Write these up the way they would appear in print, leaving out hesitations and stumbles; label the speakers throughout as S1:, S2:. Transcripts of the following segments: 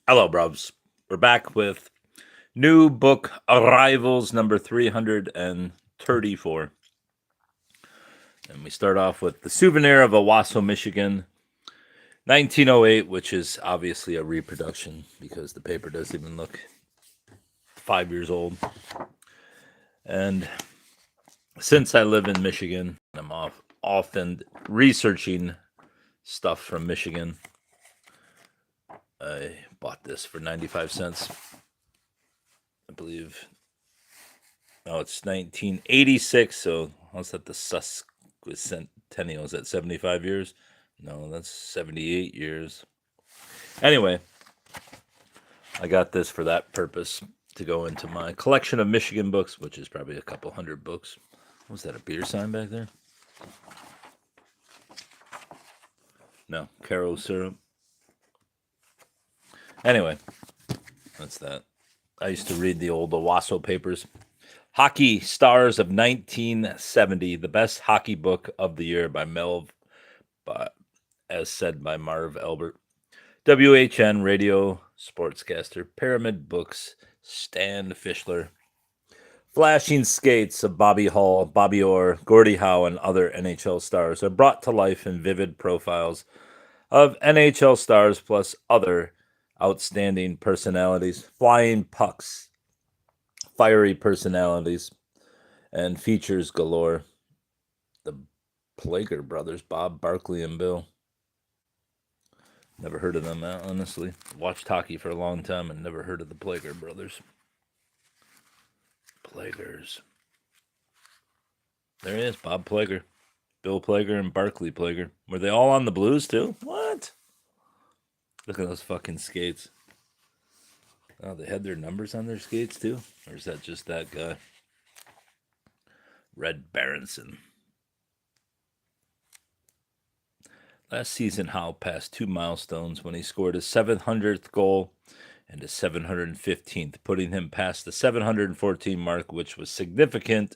S1: Hello, bruvs. We're back with new book Arrivals number 334. And we start off with The Souvenir of Owasso, Michigan, 1908, which is obviously a reproduction because the paper doesn't even look 5 years old. And since I live in Michigan, I'm often researching stuff from Michigan. I bought this for 95 cents. I believe. Oh, it's 1986, so what's that? The Sesquicentennial, is that 75 years? No, that's 78 years. Anyway, I got this for that purpose, to go into my collection of Michigan books, which is probably a couple hundred books. Was that a beer sign back there? No, Caro syrup. Anyway, that's that. I used to read the old Owasso papers. Hockey Stars of 1970, the best hockey book of the year by as said by Marv Albert. WHN Radio Sportscaster, Pyramid Books, Stan Fischler. Flashing skates of Bobby Hull, Bobby Orr, Gordie Howe, and other NHL stars are brought to life in vivid profiles of NHL stars plus other outstanding personalities, flying pucks, fiery personalities, and features galore. The Plager brothers, Bob Barkley and Bill. Never heard of them, honestly. Watched hockey for a long time and never heard of the Plager brothers. Plagers. There he is, Bob Plager. Bill Plager and Barkley Plager. Were they all on the Blues too? What? Look at those fucking skates. Oh, they had their numbers on their skates too? Or is that just that guy? Red Berenson. Last season, Howe passed two milestones when he scored his 700th goal and his 715th, putting him past the 714 mark, which was significant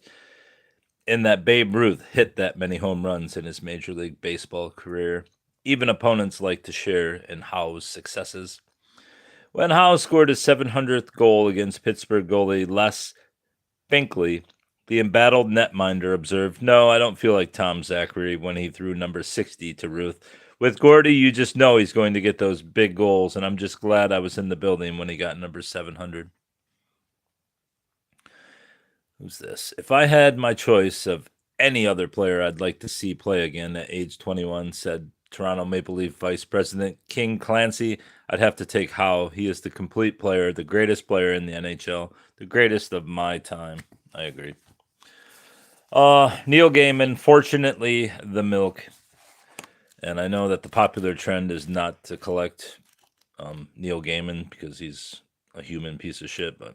S1: in that Babe Ruth hit that many home runs in his Major League Baseball career. Even opponents like to share in Howe's successes. When Howe scored his 700th goal against Pittsburgh goalie Les Finkley, the embattled netminder observed, "No, I don't feel like Tom Zachary when he threw number 60 to Ruth. With Gordie, you just know he's going to get those big goals, and I'm just glad I was in the building when he got number 700. Who's this? If I had my choice of any other player I'd like to see play again at age 21, said Toronto Maple Leaf Vice President King Clancy, I'd have to take Howe. He is the complete player, the greatest player in the NHL, the greatest of my time. I agree. Neil Gaiman, Fortunately, The Milk. And I know that the popular trend is not to collect Neil Gaiman because he's a human piece of shit, but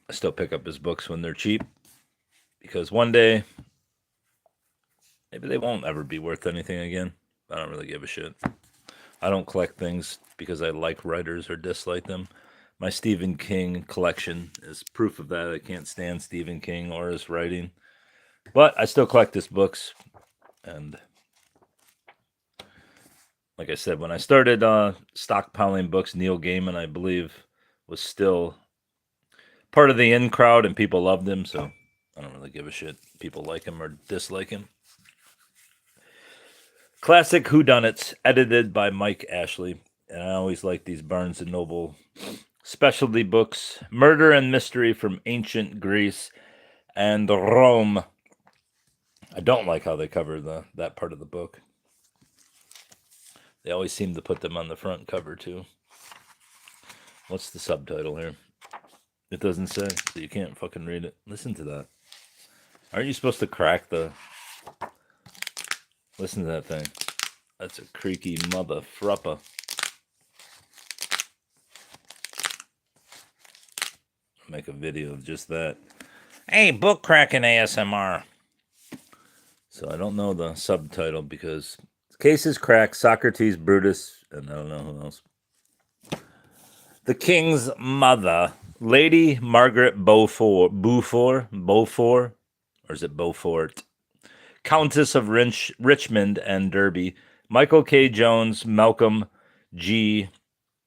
S1: I still pick up his books when they're cheap because one day maybe they won't ever be worth anything again. I don't really give a shit. I don't collect things because I like writers or dislike them. My Stephen King collection is proof of that. I can't stand Stephen King or his writing. But I still collect his books. And like I said, when I started stockpiling books, Neil Gaiman, I believe, was still part of the in crowd and people loved him. So I don't really give a shit. People like him or dislike him. Classic Whodunits, edited by Mike Ashley. And I always like these Barnes & Noble specialty books. Murder and Mystery from Ancient Greece and Rome. I don't like how they cover that part of the book. They always seem to put them on the front cover, too. What's the subtitle here? It doesn't say, so you can't fucking read it. Listen to that. Aren't you supposed to crack the... Listen to that thing. That's a creaky mother fruppa. Make a video of just that. Hey, book cracking ASMR. So I don't know the subtitle because Cases Crack, Socrates, Brutus, and I don't know who else. The King's Mother, Lady Margaret Beaufort, or is it Beaufort? Countess of Richmond and Derby, Michael K. Jones, Malcolm G.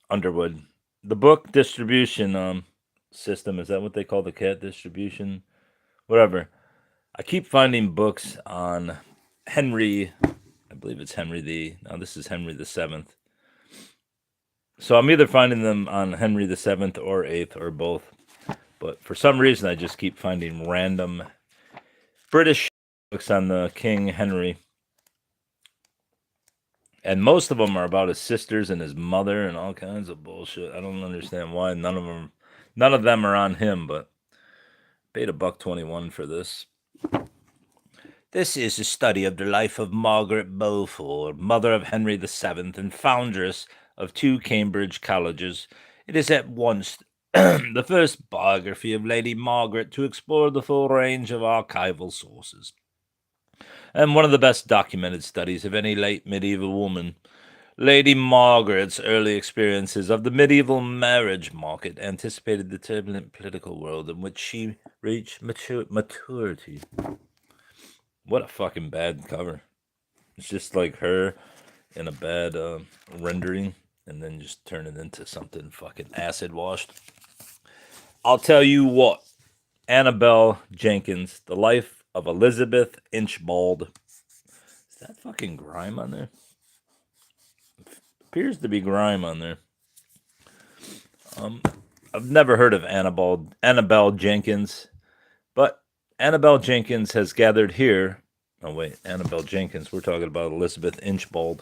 S1: Underwood. The book distribution system, is that what they call the cat distribution? Whatever. I keep finding books on Henry, I believe it's Henry no, this is Henry the Seventh. So I'm either finding them on Henry the Seventh or Eighth or both. But for some reason, I just keep finding random British books on the King Henry. And most of them are about his sisters and his mother and all kinds of bullshit. I don't understand why none of them are on him, but paid $1.21 for this. This is a study of the life of Margaret Beaufort, mother of Henry VII and foundress of 2 Cambridge colleges. It is at once the first biography of Lady Margaret to explore the full range of archival sources, and one of the best documented studies of any late medieval woman. Lady Margaret's early experiences of the medieval marriage market anticipated the turbulent political world in which she reached maturity. What a fucking bad cover. It's just like her in a bad rendering and then just turn it into something fucking acid washed. I'll tell you what. Annabelle Jenkins, The Life of Elizabeth Inchbald. Is that fucking grime on there? Appears to be grime on there. I've never heard of Annabelle Jenkins, but Annabelle Jenkins has gathered here. Oh, wait, Annabelle Jenkins. We're talking about Elizabeth Inchbald.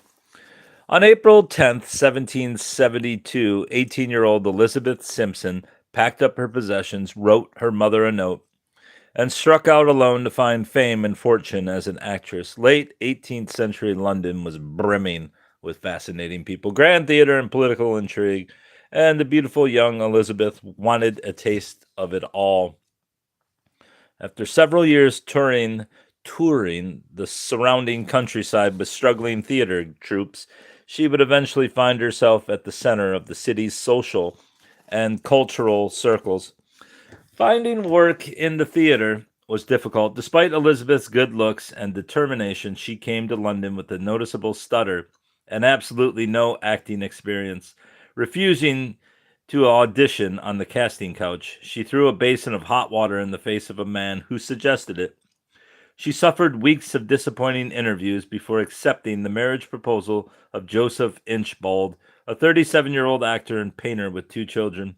S1: On April 10th, 1772, 18-year-old Elizabeth Simpson packed up her possessions, wrote her mother a note, and struck out alone to find fame and fortune as an actress. Late 18th century London was brimming with fascinating people, grand theater, and political intrigue, and the beautiful young Elizabeth wanted a taste of it all. After several years touring the surrounding countryside with struggling theater troupes, she would eventually find herself at the center of the city's social and cultural circles. Finding work in the theater was difficult. Despite Elizabeth's good looks and determination, she came to London with a noticeable stutter and absolutely no acting experience. Refusing to audition on the casting couch, she threw a basin of hot water in the face of a man who suggested it. She suffered weeks of disappointing interviews before accepting the marriage proposal of Joseph Inchbald, a 37-year-old actor and painter with 2 children.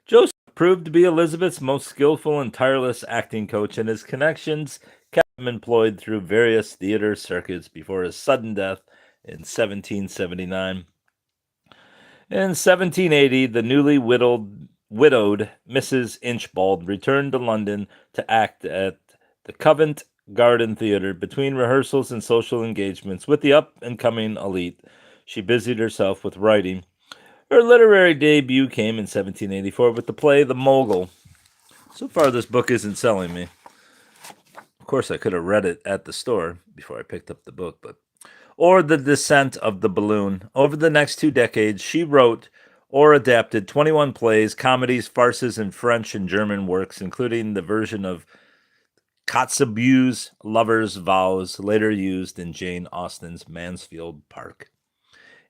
S1: Joseph proved to be Elizabeth's most skillful and tireless acting coach, and his connections kept him employed through various theater circuits before his sudden death in 1779. In 1780, the newly widowed Mrs. Inchbald returned to London to act at the Covent Garden Theatre. Between rehearsals and social engagements with the up-and-coming elite, she busied herself with writing. Her literary debut came in 1784 with the play The Mogul. So far, this book isn't selling me. Of course, I could have read it at the store before I picked up the book, or The Descent of the Balloon. Over the next 2 decades, she wrote or adapted 21 plays, comedies, farces, and French and German works, including the version of Kotzebue's Lover's Vows, later used in Jane Austen's Mansfield Park.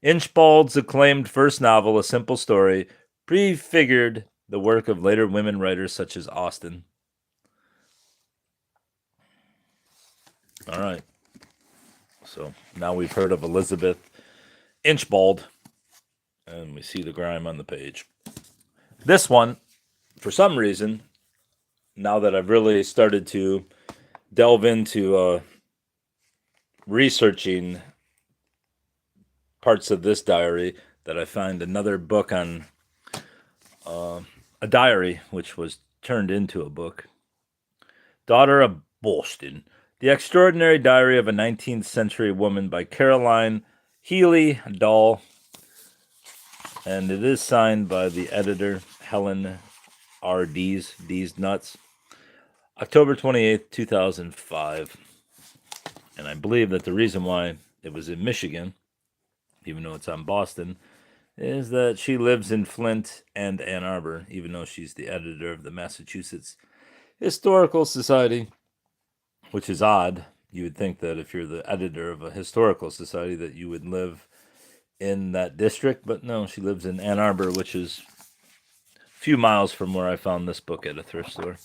S1: Inchbald's acclaimed first novel, A Simple Story, prefigured the work of later women writers such as Austen. All right. So now we've heard of Elizabeth Inchbald, and we see the grime on the page. This one, for some reason, now that I've really started to delve into researching parts of this diary, that I find another book on a diary, which was turned into a book. Daughter of Boston, The Extraordinary Diary of a 19th Century Woman by Caroline Healy Dahl. And it is signed by the editor, Helen R. D's Nuts. October 28th, 2005. And I believe that the reason why it was in Michigan, even though it's on Boston, is that she lives in Flint and Ann Arbor, even though she's the editor of the Massachusetts Historical Society, which is odd. You would think that if you're the editor of a historical society that you would live in that district, but no, she lives in Ann Arbor, which is a few miles from where I found this book at a thrift store.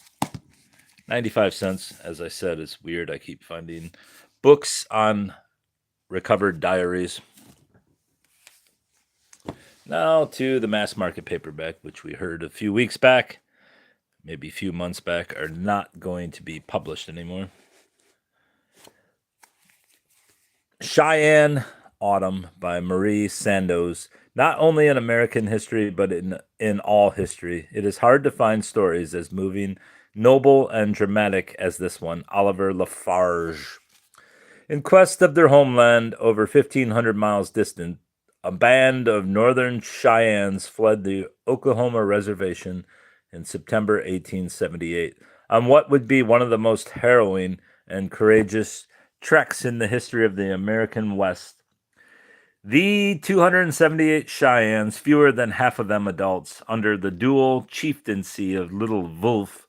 S1: 95 cents. As I said, it's weird. I keep finding books on recovered diaries. Now to the mass market paperback, which we heard a few weeks back, maybe a few months back, are not going to be published anymore. Cheyenne Autumn by Marie Sandoz. Not only in American history, but in all history, it is hard to find stories as moving, noble, and dramatic as this one, Oliver Lafarge. In quest of their homeland, over 1,500 miles distant, a band of northern Cheyennes fled the Oklahoma reservation in September 1878 on what would be one of the most harrowing and courageous treks in the history of the American West. The 278 Cheyennes, fewer than half of them adults, under the dual chieftaincy of Little Wolf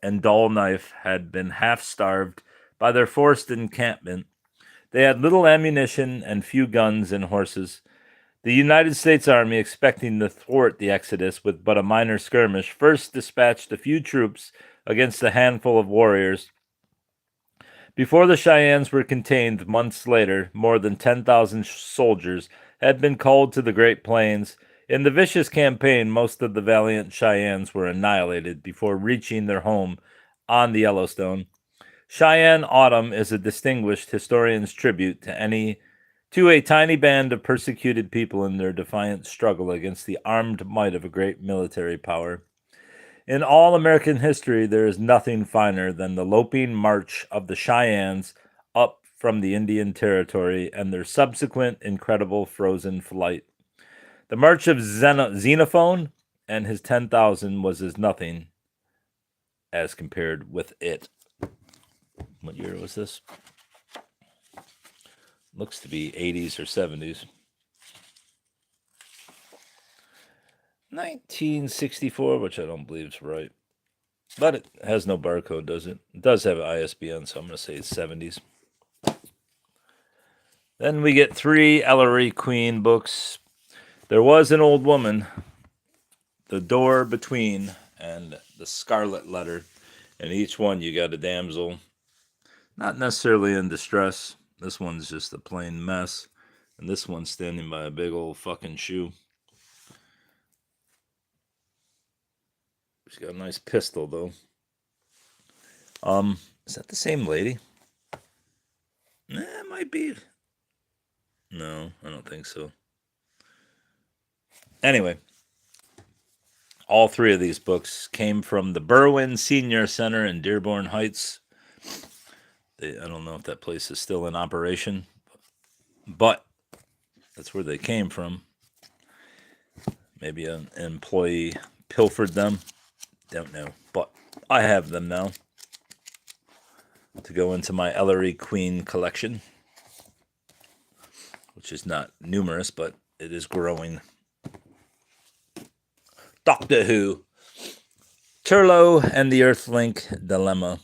S1: and Dull Knife, had been half-starved by their forced encampment. They had little ammunition and few guns and horses. The United States Army, expecting to thwart the exodus with but a minor skirmish, first dispatched a few troops against a handful of warriors. Before the Cheyennes were contained, months later, more than 10,000 soldiers had been called to the Great Plains. In the vicious campaign, most of the valiant Cheyennes were annihilated before reaching their home on the Yellowstone. Cheyenne Autumn is a distinguished historian's tribute to a tiny band of persecuted people in their defiant struggle against the armed might of a great military power. In all American history, there is nothing finer than the loping march of the Cheyennes up from the Indian Territory and their subsequent incredible frozen flight. The march of Xenophon and his 10,000 was as nothing as compared with it. What year was this? Looks to be 80s or 70s. 1964, which I don't believe is right. But it has no barcode, does it? It does have an ISBN, so I'm going to say it's 70s. Then we get 3 Ellery Queen books. There Was an Old Woman, The Door Between, and The Scarlet Letter. And each one you got a damsel, not necessarily in distress. This one's just a plain mess. And this one's standing by a big old fucking shoe. She's got a nice pistol, though. Is that the same lady? It might be. No, I don't think so. Anyway, all 3 of these books came from the Berwyn Senior Center in Dearborn Heights. I don't know if that place is still in operation, but that's where they came from. Maybe an employee pilfered them. Don't know, but I have them now to go into my Ellery Queen collection, which is not numerous, but it is growing. Doctor Who, Turlough and the Earthlink Dilemma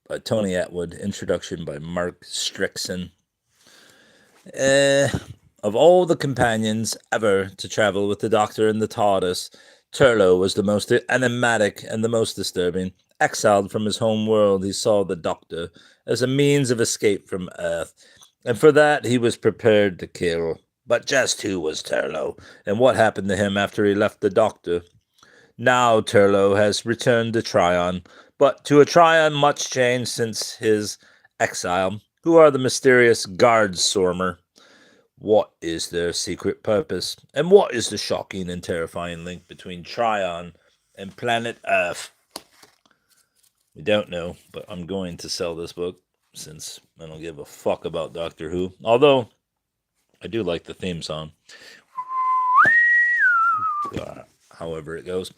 S1: by Tony Atwood, introduction by Mark Strickson. Of all the companions ever to travel with the Doctor and the TARDIS, Turlough was the most enigmatic and the most disturbing. Exiled from his home world, he saw the Doctor as a means of escape from Earth, and for that he was prepared to kill. But just who was Turlough, and what happened to him after he left the Doctor? Now Turlough has returned to Tryon, but to a Tryon much changed since his exile. Who are the mysterious Guardstormer? What is their secret purpose? And what is the shocking and terrifying link between Tryon and planet Earth? We don't know, but I'm going to sell this book since I don't give a fuck about Doctor Who. Although, I do like the theme song. However it goes.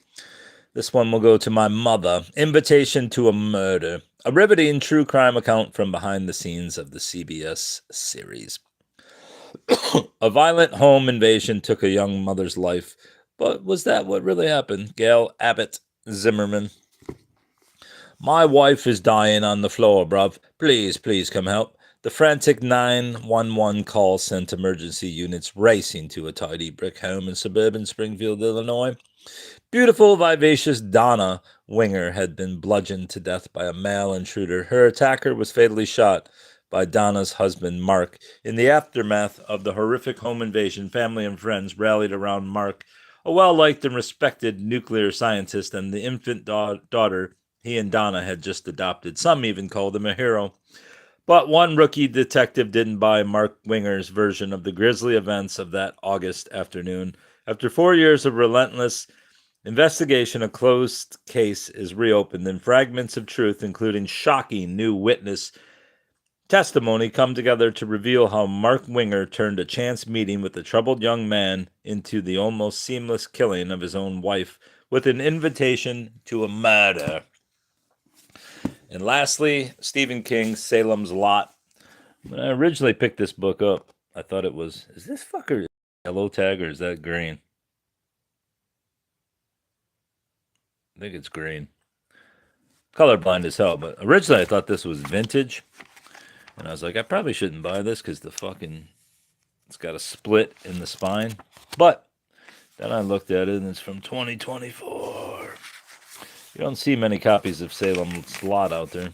S1: This one will go to my mother. Invitation to a Murder. A riveting true crime account from behind the scenes of the CBS series. A violent home invasion took a young mother's life. But was that what really happened? Gail Abbott Zimmerman. My wife is dying on the floor, bruv. Please come help. The frantic 911 call sent emergency units racing to a tidy brick home in suburban Springfield, Illinois. Beautiful, vivacious Donna Winger had been bludgeoned to death by a male intruder. Her attacker was fatally shot by Donna's husband, Mark. In the aftermath of the horrific home invasion, family and friends rallied around Mark, a well-liked and respected nuclear scientist, and the infant daughter he and Donna had just adopted. Some even called him a hero. But one rookie detective didn't buy Mark Winger's version of the grisly events of that August afternoon. After 4 years of relentless investigation, a closed case is reopened, and fragments of truth, including shocking new witness testimony, come together to reveal how Mark Winger turned a chance meeting with a troubled young man into the almost seamless killing of his own wife with an invitation to a murder. And lastly, Stephen King's Salem's Lot. When I originally picked this book up, I thought it was, is this fucker yellow tag or is that green? I think it's green. Colorblind as hell, but originally I thought this was vintage. And I was like, I probably shouldn't buy this because it's got a split in the spine. But then I looked at it and it's from 2024. You don't see many copies of Salem's Lot out there.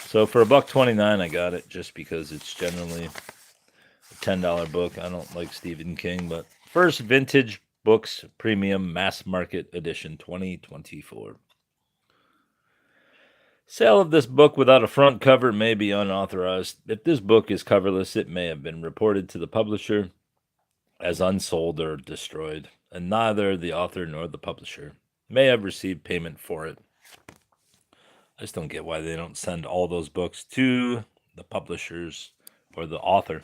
S1: So for $1.29, I got it just because it's generally a $10 book. I don't like Stephen King, but first vintage books, premium mass market edition, 2024. Sale of this book without a front cover may be unauthorized. If this book is coverless, it may have been reported to the publisher as unsold or destroyed, and neither the author nor the publisher may have received payment for it. I just don't get why they don't send all those books to the publishers or the author.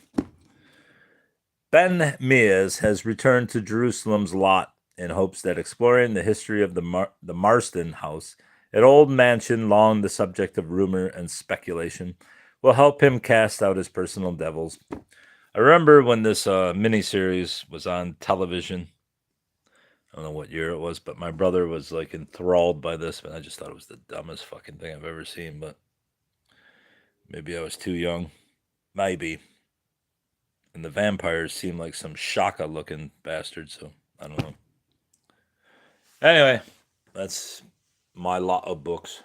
S1: Ben Mears has returned to Jerusalem's Lot in hopes that exploring the history of the Marston house, an old mansion long the subject of rumor and speculation, will help him cast out his personal devils. I remember when this miniseries was on television. I don't know what year it was, but my brother was like enthralled by this, but I just thought it was the dumbest fucking thing I've ever seen, but maybe I was too young. Maybe. And the vampires seem like some Shaka looking bastards, so I don't know. Anyway, that's my lot of books.